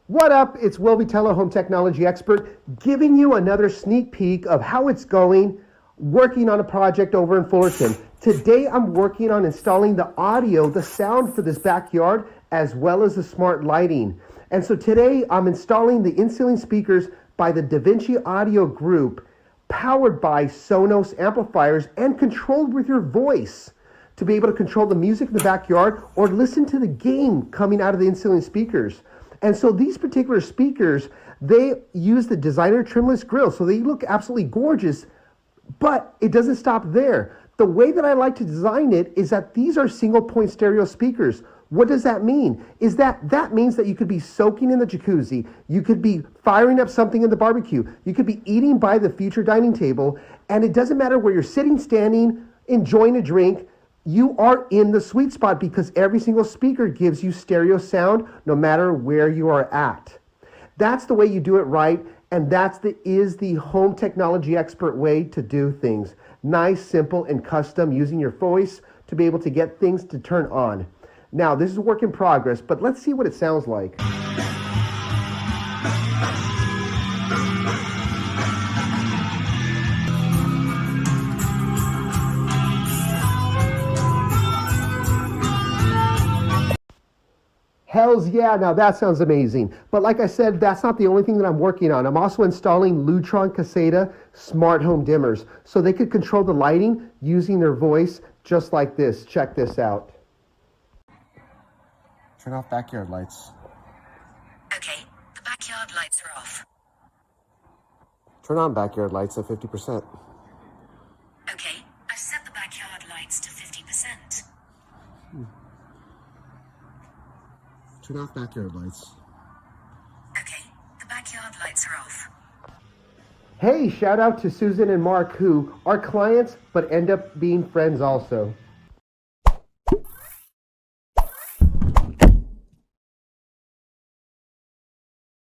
What up? It's Will Vitello, home technology expert, giving you another sneak peek of how it's going, working on a project over in Fullerton. Today I'm working on installing the audio, the sound for this backyard, as well as the smart lighting. And so today I'm installing the in-ceiling speakers by the DaVinci Group, powered by Sonos amplifiers and controlled with your voice to be able to control the music in the backyard or listen to the game coming out of the in-ceiling speakers. And so these particular speakers, they use the designer trimless grill, so they look absolutely gorgeous, but it doesn't stop there. The way that I like to design it is that these are single point stereo speakers. What does that mean? That means that you could be soaking in the jacuzzi, you could be firing up something in the barbecue, you could be eating by the future dining table, and it doesn't matter where you're sitting, standing, enjoying a drink, you are in the sweet spot because every single speaker gives you stereo sound no matter where you are at. That's the way you do it right, and is the home technology expert way to do things. Nice, simple, and custom, using your voice to be able to get things to turn on. Now, this is a work in progress, but let's see what it sounds like. Hells yeah, now that sounds amazing. But like I said, that's not the only thing that I'm working on. I'm also installing Lutron Caseta smart home dimmers so they could control the lighting using their voice just like this. Check this out. Turn off backyard lights. Okay, the backyard lights are off. Turn on backyard lights at 50%. Okay, I've set the backyard lights to 50%. Turn off backyard lights. Okay, the backyard lights are off. Hey, shout out to Susan and Mark, who are clients but end up being friends also.